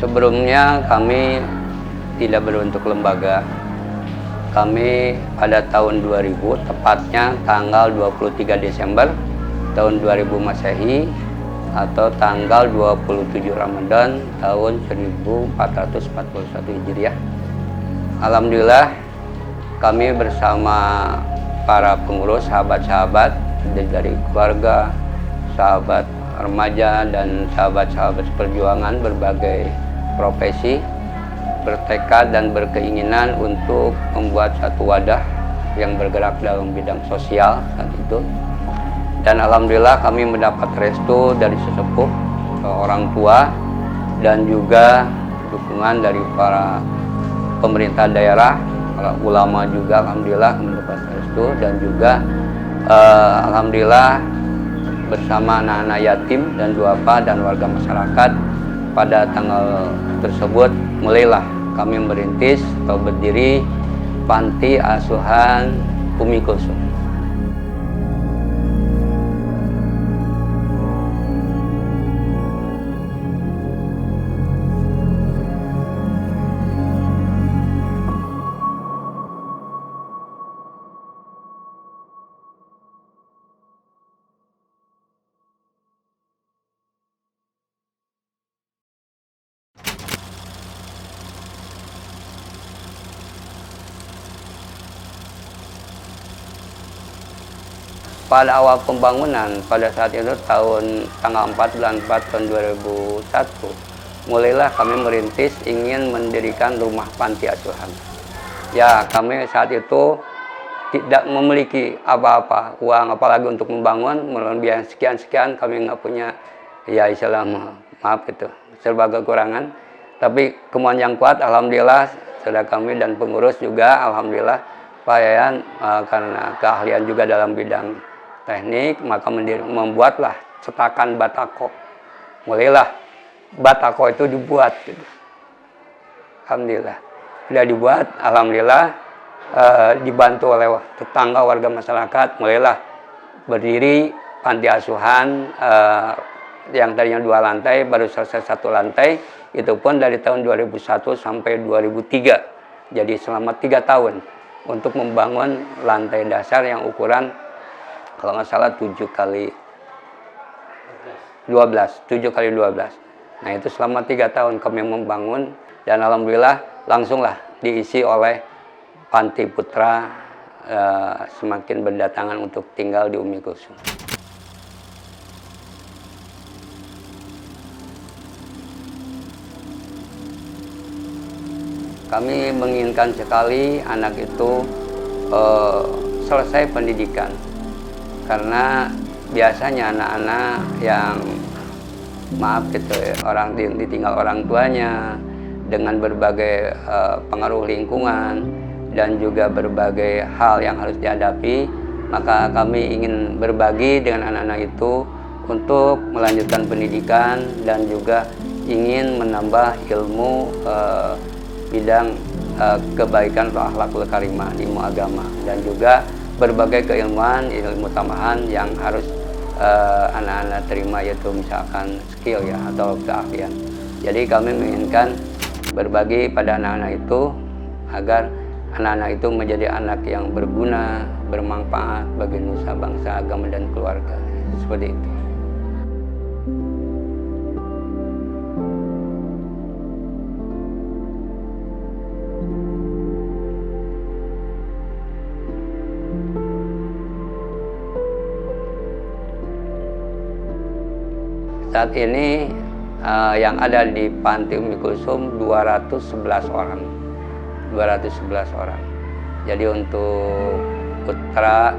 Sebelumnya kami tidak berbentuk lembaga. Kami pada tahun 2000, tepatnya tanggal 23 Desember tahun 2000 Masehi atau tanggal 27 Ramadan tahun 1441 Hijriah. Alhamdulillah kami bersama para pengurus, sahabat-sahabat dari keluarga, sahabat remaja dan sahabat-sahabat perjuangan berbagai profesi bertekad dan berkeinginan untuk membuat satu wadah yang bergerak dalam bidang sosial saat itu. Dan alhamdulillah kami mendapat restu dari sesepuh, orang tua, dan juga dukungan dari para pemerintah daerah, para ulama juga alhamdulillah mendapat restu, dan juga alhamdulillah bersama anak-anak yatim dan duafa dan warga masyarakat pada tanggal tersebut mulailah kami merintis atau berdiri Panti Asuhan Umi Kulsum. Pada awal pembangunan, pada saat itu tanggal 4 bulan 4 tahun 2001, mulailah kami merintis ingin mendirikan rumah panti asuhan. Ya, kami saat itu tidak memiliki apa-apa, uang apalagi untuk membangun, melalui biaya sekian-sekian, kami nggak punya, ya istilah maaf itu, serba kekurangan. Tapi kemauan yang kuat, alhamdulillah, saudara kami dan pengurus juga, alhamdulillah, Pak Yayan, karena keahlian juga dalam bidang teknik, maka membuatlah cetakan batako. Mulailah batako itu dibuat gitu. Alhamdulillah sudah dibuat, alhamdulillah dibantu oleh tetangga warga masyarakat, mulailah berdiri panti asuhan yang tadinya 2 lantai baru selesai 1 lantai, itu pun dari tahun 2001 sampai 2003. Jadi selama 3 tahun untuk membangun lantai dasar yang ukuran kalau nggak salah 7 kali 12. Nah itu selama 3 tahun kami membangun, dan alhamdulillah langsunglah diisi oleh Panti Putra semakin berdatangan untuk tinggal di Umi Kulsum. Kami menginginkan sekali anak itu selesai pendidikan. Karena biasanya anak-anak yang maaf gitu ya, orang ditinggal orang tuanya dengan berbagai pengaruh lingkungan dan juga berbagai hal yang harus dihadapi, maka kami ingin berbagi dengan anak-anak itu untuk melanjutkan pendidikan dan juga ingin menambah ilmu bidang kebaikan atau akhlakul karimah, ilmu agama, dan juga berbagai keilmuan, ilmu tambahan yang harus anak-anak terima, yaitu misalkan skill ya atau keahlian. Jadi kami menginginkan berbagi pada anak-anak itu agar anak-anak itu menjadi anak yang berguna, bermanfaat bagi nusa, bangsa, agama, dan keluarga. Seperti itu. Saat ini yang ada di Panti Umi Kulsum 211 orang. Jadi untuk putra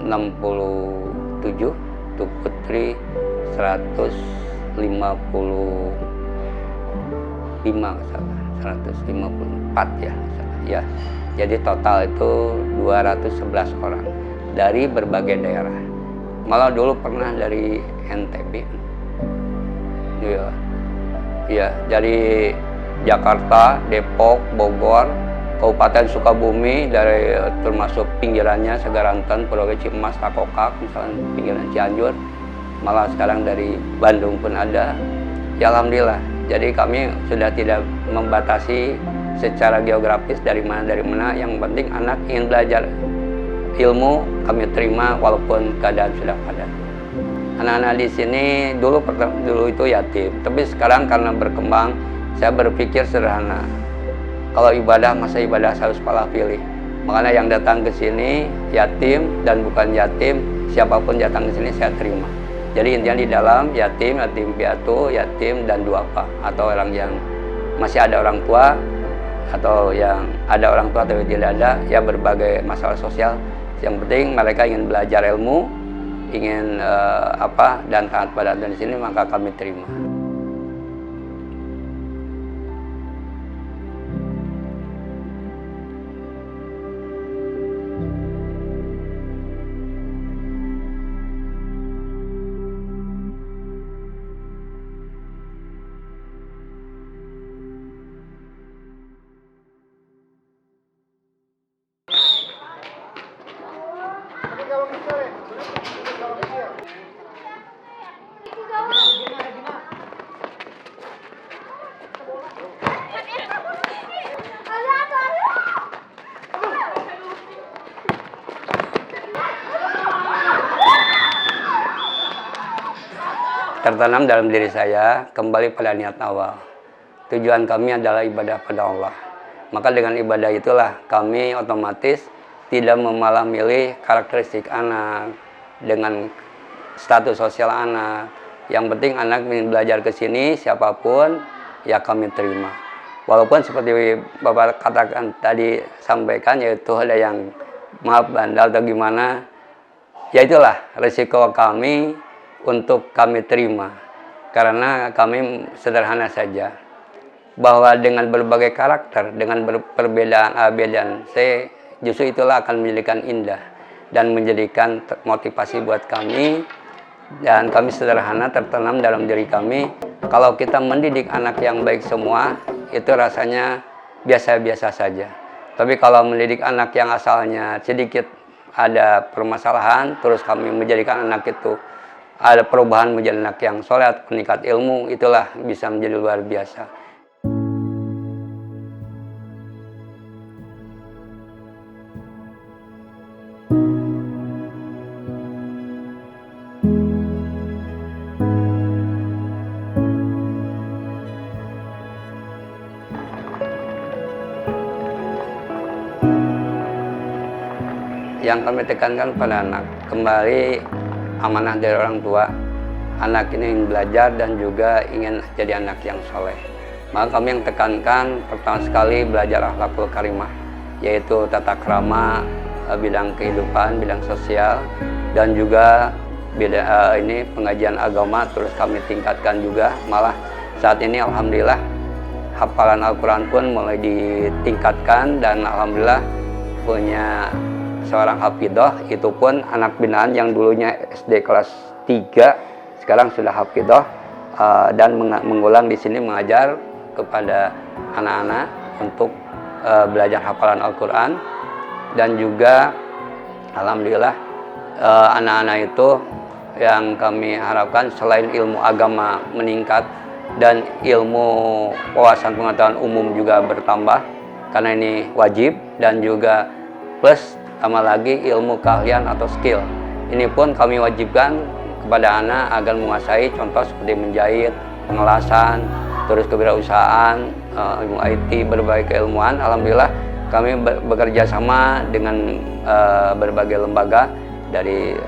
67, untuk putri 154 ya. Ya. Jadi total itu 211 orang dari berbagai daerah. Malah dulu pernah dari NTB. Iya, dari Jakarta, Depok, Bogor, Kabupaten Sukabumi, dari termasuk pinggirannya Segaranten, Pulau Cimas, Takokak, misalnya pinggiran Cianjur. Malah sekarang dari Bandung pun ada. Ya alhamdulillah. Jadi kami sudah tidak membatasi secara geografis dari mana, yang penting anak ingin belajar ilmu kami terima walaupun keadaan sudah padat. Anak-anak di sini dulu itu yatim, tapi sekarang karena berkembang, saya berpikir sederhana. Kalau ibadah, masa ibadah harus pala pilih. Makanya yang datang ke sini yatim dan bukan yatim, siapapun datang ke sini saya terima. Jadi intinya di dalam yatim piatu, yatim dan duafa, atau orang yang masih ada orang tua atau yang ada orang tua tapi tidak ada, ya berbagai masalah sosial. Yang penting mereka ingin belajar ilmu, ingin dan taat pada aturan di sini, maka kami terima. Tertanam dalam diri saya kembali pada niat awal. Tujuan kami adalah ibadah pada Allah. Maka dengan ibadah itulah kami otomatis tidak memalah milih karakteristik anak dengan status sosial anak. Yang penting anak ingin belajar ke sini, siapapun ya kami terima. Walaupun seperti Bapak katakan tadi sampaikan, yaitu ada yang maaf bandel atau gimana, ya itulah resiko kami untuk kami terima, karena kami sederhana saja, bahwa dengan berbagai karakter, dengan perbedaan A, B, dan C, justru itulah akan menjadikan indah dan menjadikan motivasi buat kami. Dan kami sederhana tertanam dalam diri kami, kalau kita mendidik anak yang baik semua, itu rasanya biasa-biasa saja. Tapi kalau mendidik anak yang asalnya sedikit ada permasalahan, terus kami menjadikan anak itu ada perubahan menjadi anak yang soleh, peningkat ilmu, itulah bisa menjadi luar biasa. Yang kami tekankan pada anak, kembali amanah dari orang tua. Anak ini ingin belajar dan juga ingin jadi anak yang soleh. Maka kami yang tekankan pertama sekali belajar akhlakul karimah, yaitu tata krama, bidang kehidupan, bidang sosial, dan juga ini pengajian agama terus kami tingkatkan juga. Malah saat ini alhamdulillah hafalan Al-Quran pun mulai ditingkatkan, dan alhamdulillah punya seorang hafidhah, itu pun anak binaan yang dulunya SD kelas 3, sekarang sudah hafidhah, dan mengulang di sini mengajar kepada anak-anak untuk belajar hafalan Al-Quran. Dan juga alhamdulillah anak-anak itu yang kami harapkan selain ilmu agama meningkat dan ilmu wawasan pengetahuan umum juga bertambah, karena ini wajib, dan juga plus tambah lagi ilmu keahlian atau skill. Ini pun kami wajibkan kepada anak agar menguasai, contoh seperti menjahit, pengelasan, terus kewirausahaan, ilmu IT, berbagai keilmuan. Alhamdulillah kami bekerja sama dengan berbagai lembaga, dari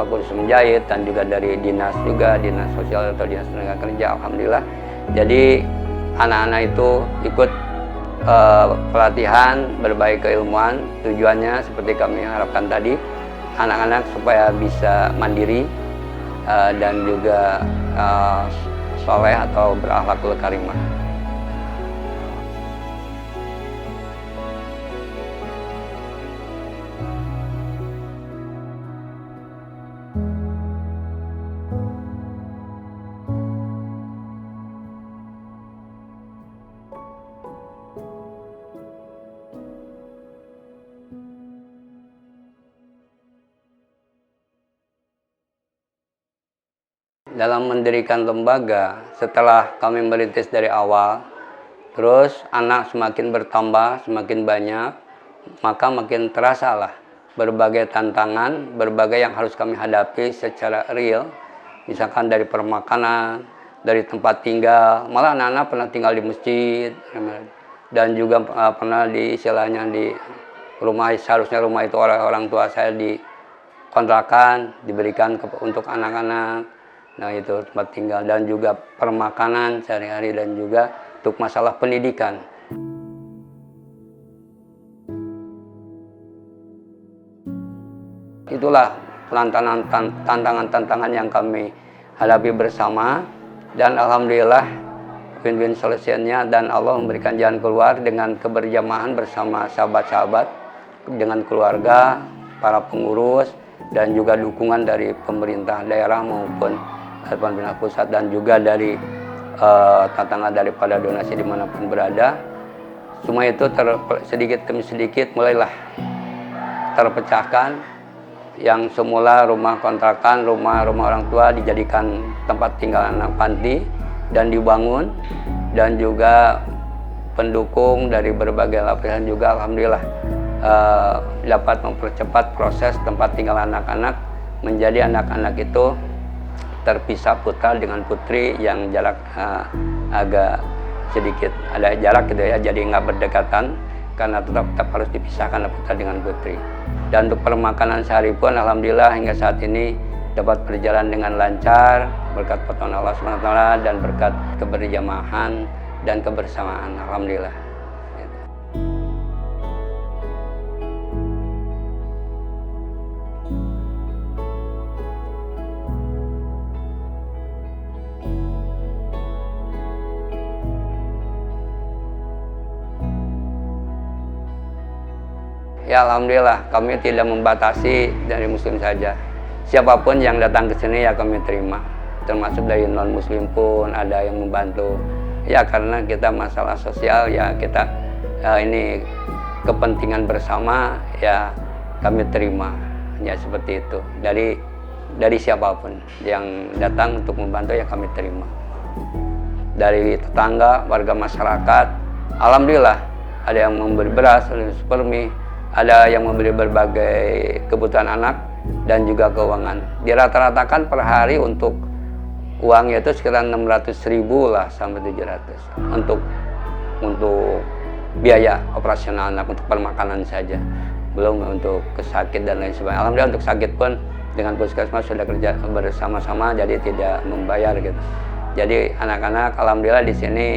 kursus menjahit dan juga dari dinas sosial atau dinas tenaga kerja. Alhamdulillah. Jadi anak-anak itu ikut pelatihan berbagai keilmuan, tujuannya seperti kami harapkan tadi, anak-anak supaya bisa mandiri dan juga soleh atau berakhlakul karimah. dalam mendirikan lembaga, setelah kami merintis dari awal, terus anak semakin bertambah, semakin banyak, maka makin terasa lah berbagai tantangan, berbagai yang harus kami hadapi secara real. Misalkan dari permakanan, dari tempat tinggal, malah anak-anak pernah tinggal di masjid, dan juga pernah di istilahnya di rumah, seharusnya rumah itu orang tua saya di kontrakan, diberikan untuk anak-anak. Nah itu tempat tinggal dan juga permakanan sehari-hari dan juga untuk masalah pendidikan. Itulah tantangan-tantangan yang kami hadapi bersama dan alhamdulillah win-win solutionnya dan Allah memberikan jalan keluar dengan keberjamahan bersama sahabat-sahabat, dengan keluarga, para pengurus dan juga dukungan dari pemerintah daerah maupun pemerintah pusat dan juga dari tantangan daripada donasi dimanapun berada. Semua itu sedikit demi sedikit mulailah terpecahkan. Yang semula rumah kontrakan, rumah orang tua dijadikan tempat tinggal anak panti dan dibangun, dan juga pendukung dari berbagai lapisan juga alhamdulillah dapat mempercepat proses tempat tinggal anak-anak menjadi anak-anak itu terpisah putra dengan putri yang jarak agak sedikit ada jarak gitu ya, jadi nggak berdekatan karena tetap harus dipisahkan putra dengan putri. Dan untuk permakanan sehari pun alhamdulillah hingga saat ini dapat berjalan dengan lancar berkat pertolongan Allah SWT dan berkat keberjamahan dan kebersamaan alhamdulillah. Ya alhamdulillah kami tidak membatasi dari muslim saja. Siapapun yang datang ke sini ya kami terima. Termasuk dari non muslim pun ada yang membantu. Ya karena kita masalah sosial ya kita ini kepentingan bersama ya kami terima. Ya seperti itu. Dari siapapun yang datang untuk membantu ya kami terima. Dari tetangga, warga masyarakat, alhamdulillah ada yang memberi beras, ada yang supermi, ada yang memberi berbagai kebutuhan anak dan juga keuangan. Dirata-ratakan per hari untuk uangnya itu sekitar 600.000 lah sampai 700 untuk biaya operasional anak, untuk permakanan saja. Belum untuk kesakit dan lain sebagainya. Alhamdulillah untuk sakit pun dengan puskesmas sudah kerja bersama-sama jadi tidak membayar gitu. Jadi anak-anak alhamdulillah di sini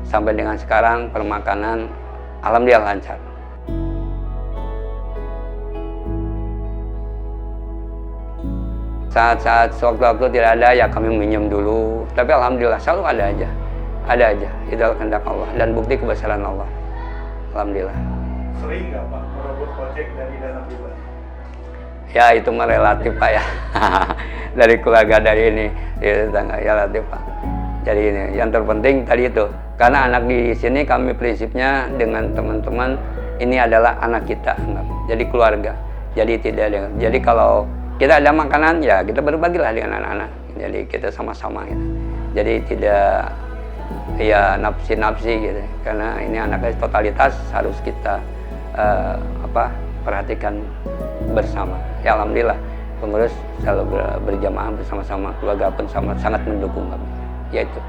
sampai dengan sekarang permakanan alhamdulillah lancar. Saat-saat sewaktu-waktu tidak ada ya kami minjem dulu, tapi alhamdulillah selalu ada aja, itu kehendak Allah dan bukti kebesaran Allah, alhamdulillah. Sering nggak Pak merebut proyek dari dana pribadi? Ya itu relatif Pak ya, dari keluarga dari ini, tetangga ya relatif Pak. Jadi ini yang terpenting tadi itu, karena anak di sini kami prinsipnya dengan teman-teman ini adalah anak kita, jadi keluarga, jadi tidak ada, jadi kalau kita ada makanan ya kita berbagilah dengan anak-anak, jadi kita sama-sama gitu. Jadi tidak ya nafsi gitu, karena ini anaknya totalitas harus kita perhatikan bersama. Ya alhamdulillah pengurus selalu berjamaah bersama-sama, keluarga pun sangat mendukung kami, yaitu.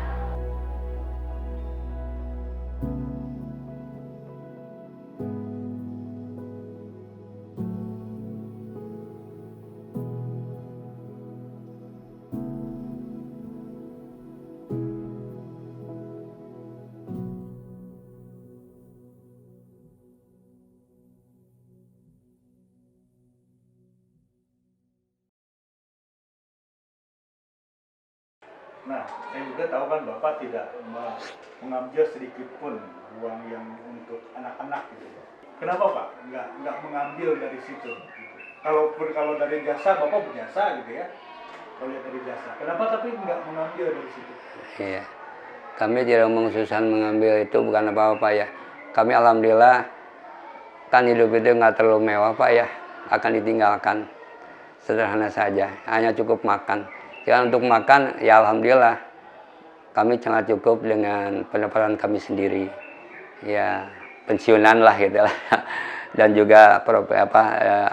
Nah, saya juga tahu kan Bapak tidak mengambil sedikit pun uang yang untuk anak-anak gitu. Kenapa Pak? Nggak mengambil dari situ? Gitu. Kalau dari jasa, Bapak berjasa gitu ya. Kalau dari jasa, kenapa tapi nggak mengambil dari situ? Iya, kami tidak mengkhususkan mengambil itu bukan apa-apa ya. Kami alhamdulillah kan hidup itu nggak terlalu mewah Pak ya, akan ditinggalkan. Sederhana saja, hanya cukup makan. Ya untuk makan, ya alhamdulillah kami sangat cukup dengan pendapatan kami sendiri. Ya pensiunan lah gitu lah. Dan juga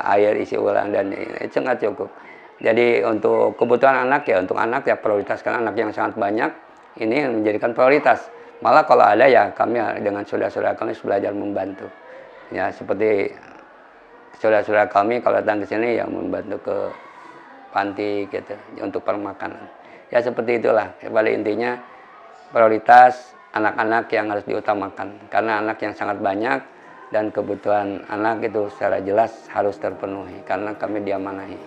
air isi ulang dan sangat cukup. Jadi untuk kebutuhan anak ya prioritaskan anak yang sangat banyak, ini yang menjadikan prioritas. Malah kalau ada ya kami dengan saudara-saudara kami belajar membantu. Ya seperti saudara-saudara kami kalau datang ke sini yang membantu ke panti gitu untuk permakanan. Ya seperti itulah. Pada intinya prioritas anak-anak yang harus diutamakan karena anak yang sangat banyak dan kebutuhan anak itu secara jelas harus terpenuhi karena kami diamanahi.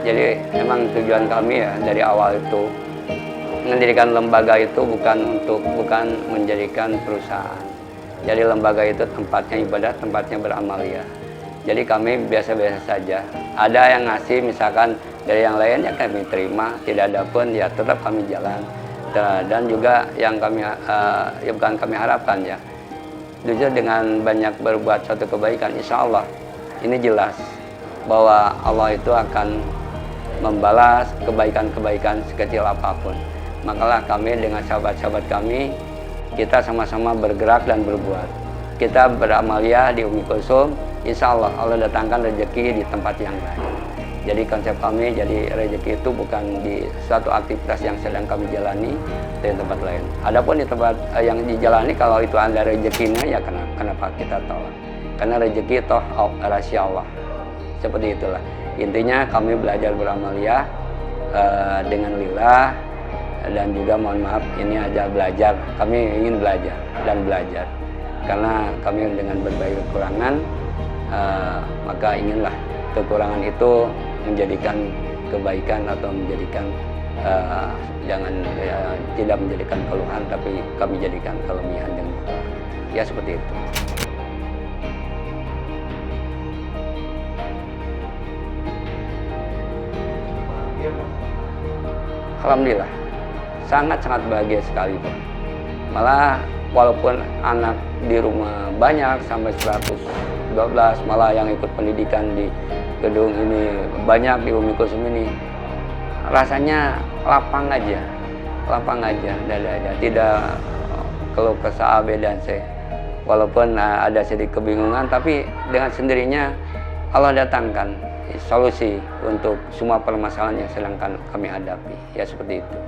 Jadi memang tujuan kami ya dari awal itu mendirikan lembaga itu bukan menjadikan perusahaan. Jadi lembaga itu tempatnya ibadah, tempatnya beramalia. Jadi kami biasa-biasa saja. Ada yang ngasih misalkan dari yang lain ya kami terima, tidak ada pun ya tetap kami jalan. Dan juga yang kami ya bukan kami harapkan ya. Justru dengan banyak berbuat suatu kebaikan, insya Allah ini jelas bahwa Allah itu akan membalas kebaikan-kebaikan sekecil apapun. Makalah kami dengan sahabat-sahabat kami, kita sama-sama bergerak dan berbuat. Kita beramalia di Umi Kulsum, insya Allah Allah datangkan rezeki di tempat yang lain. Jadi konsep kami, jadi rezeki itu bukan di suatu aktivitas yang sedang kami jalani di tempat lain. Adapun di tempat yang dijalani, kalau itu ada rezekinya, ya kenapa kita tolak? Karena rezeki toh rahasia Allah. Seperti itulah. Intinya kami belajar beramalia dengan lillah, dan juga mohon maaf ini aja belajar. Kami ingin belajar dan belajar. Karena kami dengan berbagai kekurangan, maka inginlah kekurangan itu menjadikan kebaikan atau menjadikan tidak menjadikan keluhan, tapi kami jadikan kelebihan dan ya seperti itu. Alhamdulillah sangat-sangat bahagia sekali Pak. Malah walaupun anak di rumah banyak sampai 112, malah yang ikut pendidikan di gedung ini banyak di Umi Kulsum ini, rasanya lapang aja, dada aja, tidak keluh kesah dan saya. Walaupun ada sedikit kebingungan, tapi dengan sendirinya Allah datangkan solusi untuk semua permasalahan yang sedang kami hadapi. Ya seperti itu.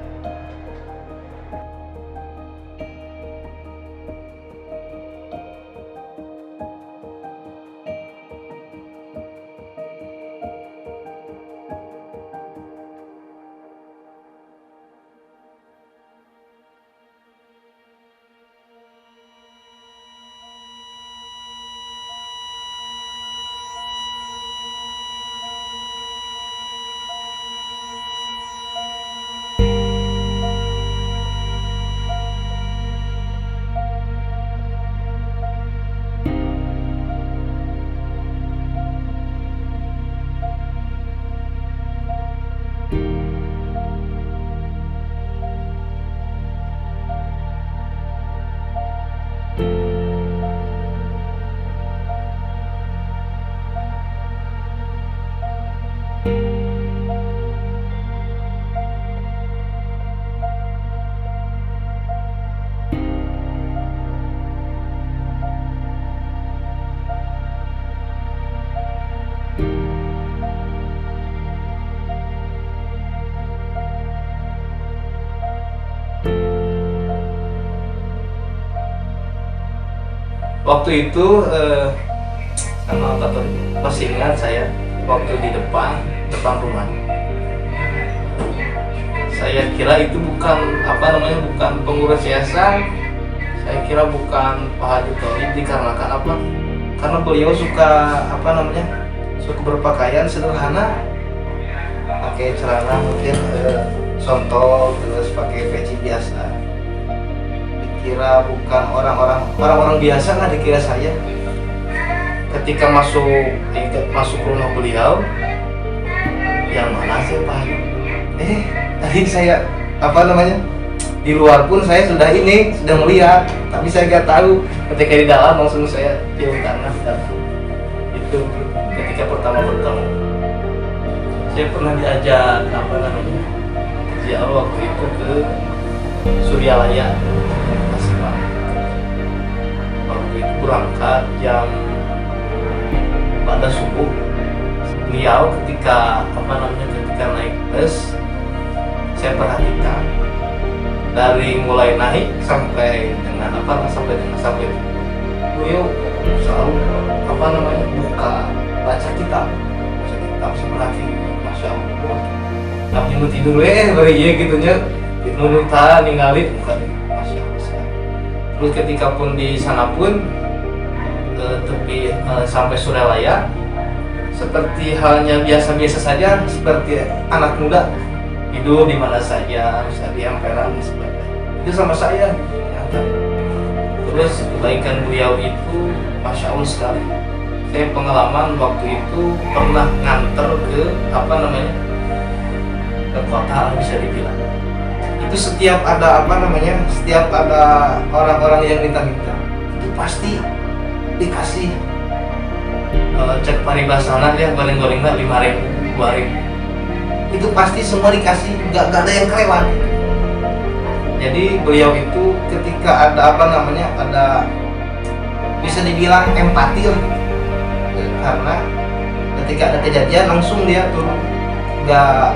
Waktu itu masih ingat saya waktu di depan rumah. Saya kira itu bukan bukan pengurus yayasan. Saya kira bukan Pak Haji Toib, dikarenakan apa? Karena beliau suka suka berpakaian sederhana, pakai celana mungkin sontol, terus pakai peci biasa. Dikira bukan orang-orang biasa, nggak dikira saya. Ketika masuk rumah beliau, yang mana sih Pak? Tadi saya di luar pun saya sudah melihat, tapi saya nggak tahu. Ketika di dalam langsung saya cium tangan di dalam. Itu ketika pertama bertemu. Saya pernah diajak ziarah waktu itu ke Suryalaya, Tasik. Waktu itu berangkat jam pada subuh. Beliau ketika naik bus, saya perhatikan dari mulai naik sampai dengan beliau selalu buka baca kitab sebelah kiri. Masya Allah, tapi mau tidur bari gitu nya nunutan ningali bukan. Masya Allah. Terus ketika pun di sana pun tepi sampai Suryalaya, seperti halnya biasa-biasa saja, seperti anak muda tidur di mana saja, bisa di emperan sebagainya. Itu sama saya. Terus kebaikan beliau itu Masya Allah sekali. Saya pengalaman waktu itu pernah nganter ke ke kota, bisa dibilang. Itu setiap ada orang-orang yang minta-minta, itu pasti dikasih cek paribasana ya, goreng-gorengnya 5.000, 2.000. Itu pasti semua dikasih, nggak ada yang kelewat. Jadi beliau itu ketika ada bisa dibilang empati lah. Karena ketika ada kejadian langsung dia turun, nggak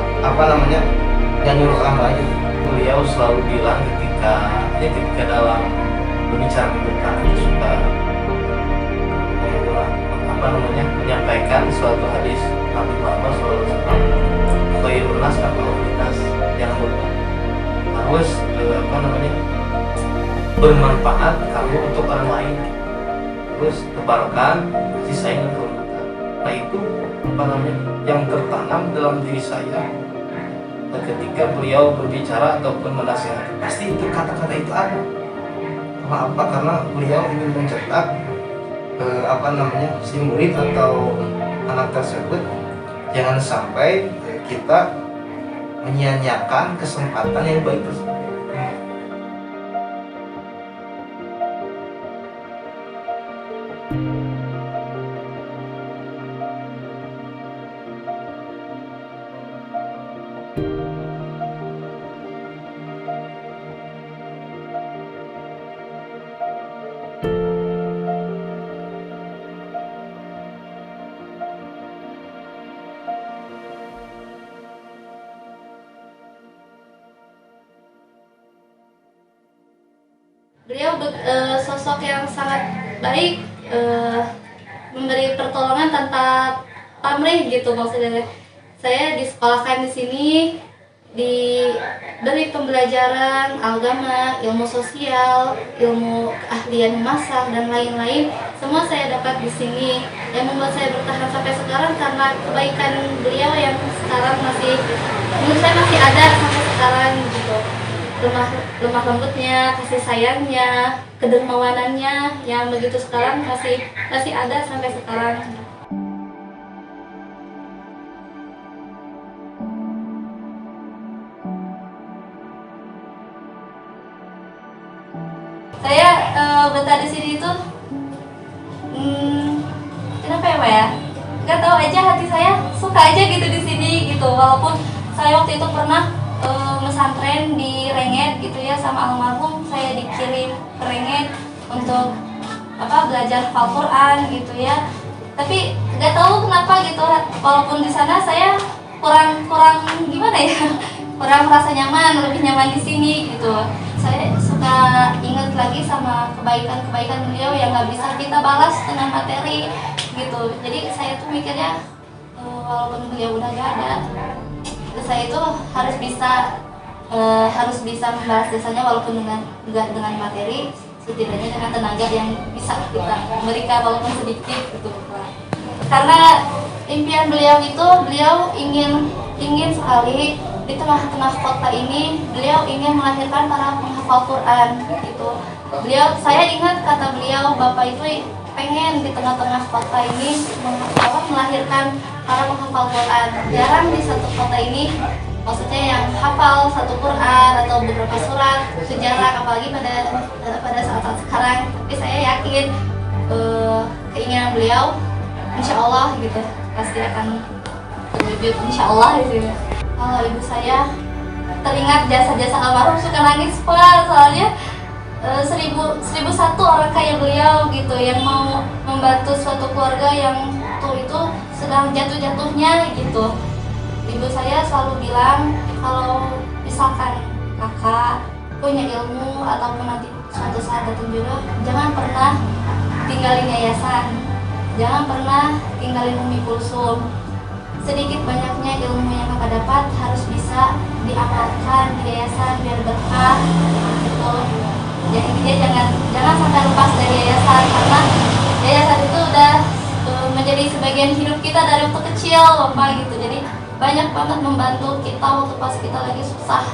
nyuruh orang lain. Beliau selalu bilang ketika dalam berbicara tentang itu suka menyampaikan suatu hadis Nabi Muhammad SAW, khairun nas aqwalun-nas, jangan lupa harus bermanfaat kamu untuk orang lain, terus tebarkan kasih sayang dan kehormatan. Nah itu yang tertanam dalam diri saya ketika beliau berbicara ataupun menasihati, pasti itu kata-kata itu ada. Karena beliau ingin mencetak si murid atau anak tersebut jangan sampai kita menyia-nyiakan kesempatan yang baik tersebut. Beliau sosok yang sangat baik, memberi pertolongan tanpa pamrih gitu maksudnya. Saya disekolahkan di sini, diberi pembelajaran agama, ilmu sosial, ilmu keahlian memasak dan lain-lain. Semua saya dapat di sini. Yang membuat saya bertahan sampai sekarang karena kebaikan beliau yang sekarang menurut saya masih ada sampai sekarang gitu. Lemah lembutnya, kasih sayangnya, kedermawanannya yang begitu sekarang masih ada sampai sekarang. Saya betah di sini itu kenapa ya Pak ya? Gak tahu aja, hati saya suka aja gitu di sini gitu. Walaupun saya waktu itu pernah pesantren di Renget gitu ya, sama almarhum saya dikirim ke Renget untuk belajar Al-Quran gitu ya. Tapi nggak tahu kenapa gitu, walaupun di sana saya kurang gimana ya, kurang merasa nyaman, lebih nyaman di sini gitu. Saya suka ingat lagi sama kebaikan beliau yang nggak bisa kita balas dengan materi gitu. Jadi saya tuh mikirnya walaupun beliau udah gak ada, saya itu harus bisa membalas jasanya walaupun nggak dengan materi, setidaknya dengan tenaga yang bisa kita berikan walaupun sedikit gitu. Karena impian beliau itu, beliau ingin sekali di tengah-tengah kota ini beliau ingin melahirkan para penghafal Quran gitu. Saya ingat kata beliau, Bapak itu pengen di tengah-tengah kota ini melahirkan para penghafal Quran. Jarang di satu kota ini maksudnya yang hafal satu Quran atau beberapa surat sejarah, apalagi pada saat sekarang. Tapi saya yakin keinginan beliau insya Allah gitu pasti akan terwujud insya Allah gitu. Kalau ibu saya teringat jasa-jasa almarhum suka nangis Pak, soalnya 1001 orang kayak beliau gitu yang mau membantu suatu keluarga yang waktu itu sedang jatuh-jatuhnya gitu. Ibu saya selalu bilang kalau misalkan kakak punya ilmu ataupun nanti suatu saat datang jodoh, jangan pernah tinggalin yayasan, jangan pernah tinggalin Umi Kulsum. Sedikit banyaknya ilmu yang kakak dapat harus bisa diamalkan di yayasan biar berkah gitu. Jadi dia jangan sampai lepas dari yayasan, karena yayasan itu udah menjadi sebagian hidup kita dari waktu kecil Bapak gitu. Jadi banyak banget membantu kita waktu pas kita lagi susah.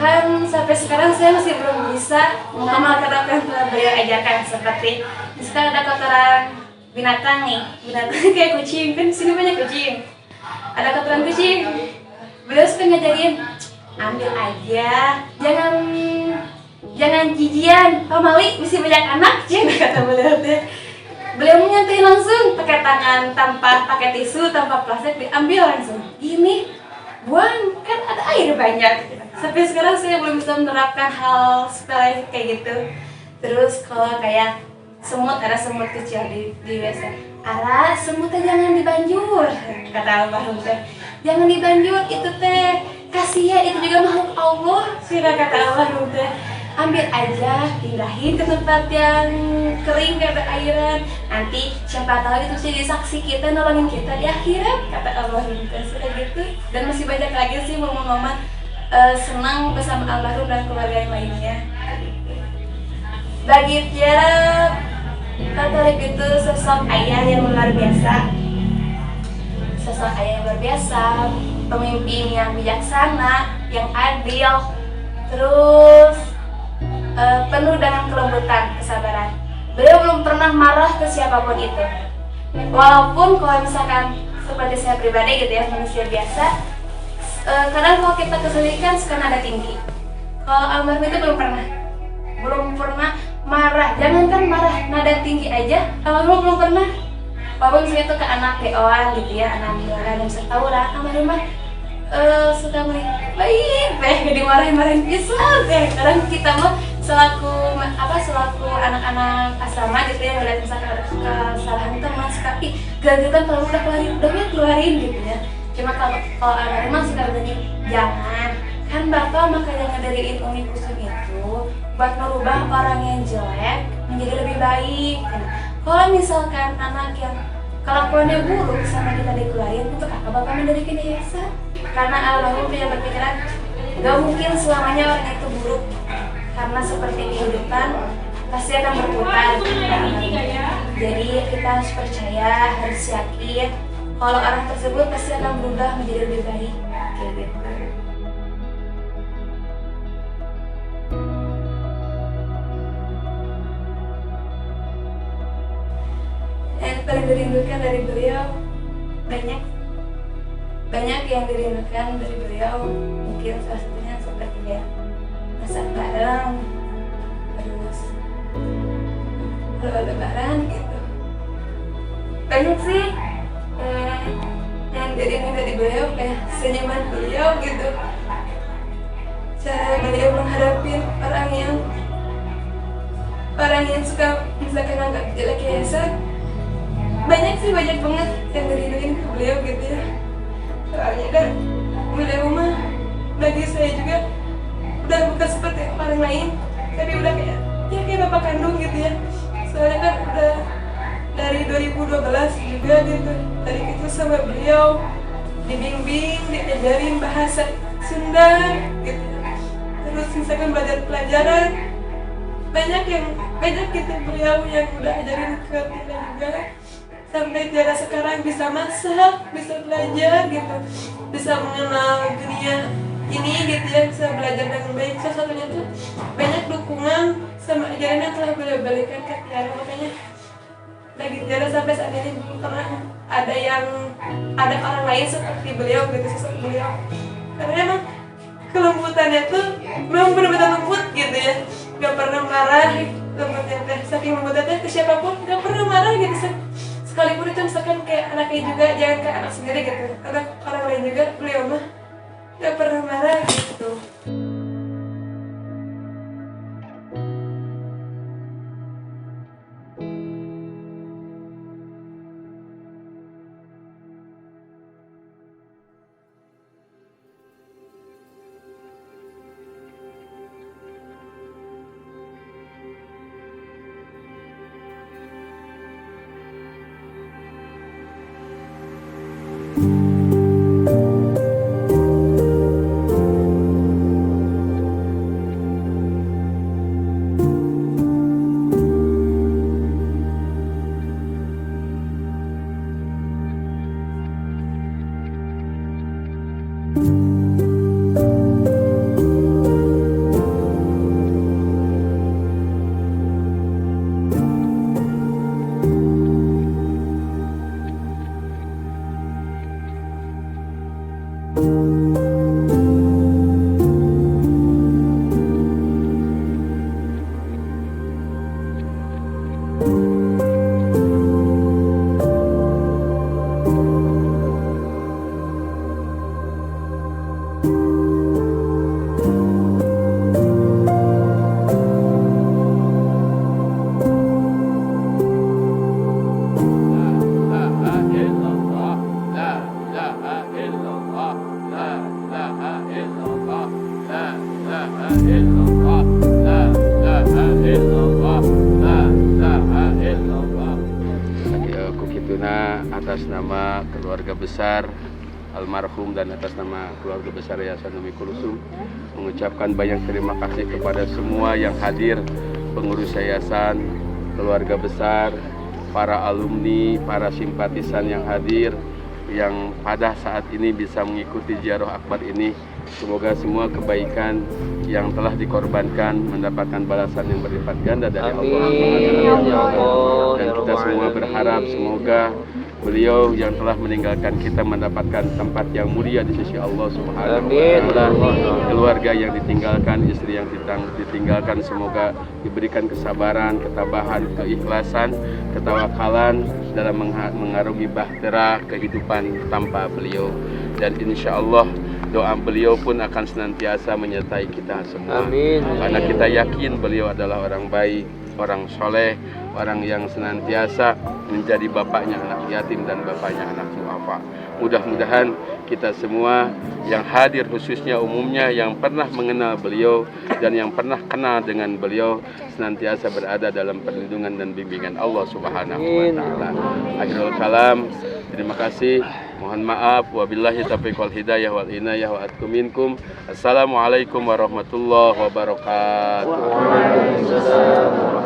Kan sampai sekarang saya masih belum bisa mengamalkan apa yang telah beliau ajarkan, seperti misalkan ada kotoran binatang nih, binatang kayak kucing, kan di sini banyak kucing, ada kotoran kucing, beliau suka ngajarin ambil aja, jangan jijian, pamali mesti banyak anak, jangan kata beliau teh. Beliau menyentuh langsung pakai tangan tanpa pakai tisu, tanpa plastik, diambil langsung. Ini buang, kan ada air banyak. Sampai sekarang saya belum bisa menerapkan hal sepele kayak gitu. Terus kalau kayak semut, ada semut kecil di WC. Ara, semutnya jangan dibanjur, kata almarhum teh. Jangan dibanjur, itu teh kasihan, itu juga makhluk Allah, kata almarhum teh. Ambil aja, pindahin ke tempat yang kering, gak ada airan. Nanti siapa tahu itu jadi saksi kita, nolongin kita di akhirat, kata almarhum teh. Sudah gitu. Dan masih banyak lagi sih momen-momen senang bersama almarhum dan keluarga yang lainnya. Bagi Tiara, Katolik itu sosok ayah yang luar biasa. Sosok ayah yang luar biasa, pemimpin yang bijaksana, yang adil, terus penuh dengan kelembutan, kesabaran. Beliau belum pernah marah ke siapapun itu. Walaupun kalau misalkan seperti saya pribadi gitu ya, manusia biasa, kadang kalau kita kesulitan suka nada tinggi. Kalau almarhum itu belum pernah marah. Jangankan marah, nada tinggi aja almarhum belum pernah. Walaupun misalnya itu ke anak PO-an gitu ya, anak jualan dan setauran, almarhum mah suka baik dimarahin pisah deh. Kadang kita mah selaku anak-anak asrama gitu ya, ngeliat misalkan ada kesalahan teman suka gantian kalau udah keluarin gitu ya. Cuma kalau almarhum suka begini, jangan, kan bapak makanya ngediriin Umi Kulsum itu buat merubah orang yang jelek menjadi lebih baik. Kalau misalkan anak yang kelakuannya buruk sama kita dikeluarin, untuk apa bapak mendirikan yayasan? Karena almarhum punya berpikiran gak mungkin selamanya orang itu buruk, karena seperti kehidupan pasti akan berputar. Jadi kita harus percaya, harus yakin kalau orang tersebut pasti akan berubah menjadi lebih baik, kayak gitu. Yang paling dirindukan dari beliau banyak yang dirindukan dari beliau. Mungkin salah satunya seperti dia masak bareng, terus kalau lebaran gitu. Banyak sih yang dirindukan dari beliau, kayak senyuman beliau gitu, cara beliau menghadapi orang yang suka misalkan anggap jelek yayasan. Banyak banget yang dirinduin ke beliau gitu ya. Soalnya kan beliau mah bagi saya juga udah bukan seperti orang lain, tapi udah kayak bapak kandung gitu ya. Soalnya kan udah dari 2012 juga gitu, dari kecil sama beliau dibimbing, diajarin bahasa Sunda gitu. Terus misalkan belajar pelajaran, banyak gitu beliau yang udah ajarin ke kita juga. Sampai Tiara sekarang bisa masak, bisa belajar gitu. bisa mengenal dunia ini gitu ya, bisa belajar dengan baik. Salah satunya tuh banyak dukungan sama ajaran yang telah beliau berikan ke Tiara, makanya lagi Tiara sampai saat ini belum pernah ada orang lain seperti beliau gitu, sosok beliau, karena emang kelembutannya tuh memang benar-benar lembut gitu ya, gak pernah marah lembutnya teh, saking lembutnya teh ke siapapun gak pernah marah gitu, sekalipun itu misalkan kayak anaknya juga, jangan kayak anak sendiri gitu, anak orang lain juga beliau mah gak pernah marah gitu. Atas nama keluarga besar almarhum dan atas nama keluarga besar Yayasan Umi Kulsum mengucapkan banyak terima kasih kepada semua yang hadir, pengurus yayasan, keluarga besar, para alumni, para simpatisan yang hadir, yang pada saat ini bisa mengikuti ziarah akbar ini. Semoga semua kebaikan yang telah dikorbankan mendapatkan balasan yang berlipat ganda dari Allah. Dan kita semua berharap semoga beliau yang telah meninggalkan kita mendapatkan tempat yang mulia di sisi Allah Subhanahu wa Ta'ala. Keluarga yang ditinggalkan, istri yang ditinggalkan, semoga diberikan kesabaran, ketabahan, keikhlasan, ketawakalan dalam mengarungi bahtera kehidupan tanpa beliau. Dan insya Allah doa beliau pun akan senantiasa menyertai kita semua. Amin. Karena kita yakin beliau adalah orang baik, orang soleh, orang yang senantiasa menjadi bapaknya anak yatim dan bapaknya anak duafa. Mudah-mudahan kita semua yang hadir, khususnya umumnya yang pernah mengenal beliau dan yang pernah kenal dengan beliau, senantiasa berada dalam perlindungan dan bimbingan Allah Subhanahu wa Ta'ala. Akhirul kalam, terima kasih. Mohon maaf, wabillahi taufiq wal hidayah wal inayah wa atqu minkum. Assalamualaikum warahmatullahi wabarakatuh. Sallallahu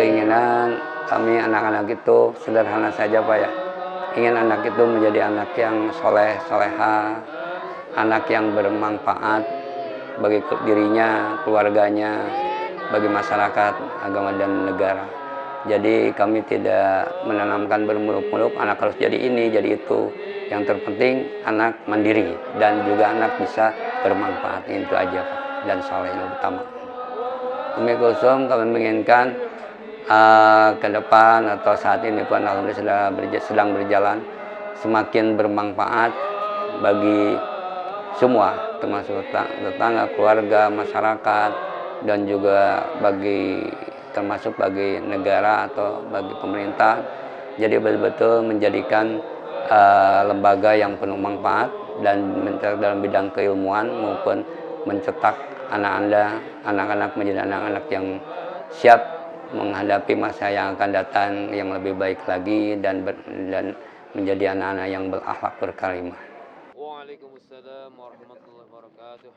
keinginan kami anak-anak itu sederhana saja Pak ya. Ingin anak itu menjadi anak yang soleh, soleha, anak yang bermanfaat bagi dirinya, keluarganya, bagi masyarakat, agama dan negara. Jadi kami tidak menanamkan bermuluk-muluk anak harus jadi ini, jadi itu. Yang terpenting anak mandiri dan juga anak bisa bermanfaat, itu aja Pak. Dan soleh yang utama. Umi Kulsum kami menginginkan ke depan atau saat ini pun alhamdulillah sedang berjalan semakin bermanfaat bagi semua, termasuk tetangga, keluarga, masyarakat, dan juga termasuk bagi negara atau bagi pemerintah. Jadi betul-betul menjadikan lembaga yang penuh manfaat dan dalam bidang keilmuan maupun mencetak anak-anak menjadi anak-anak yang siap menghadapi masa yang akan datang yang lebih baik lagi dan menjadi anak-anak yang berakhlak berkarimah. Waalaikumsalam warahmatullahi wabarakatuh.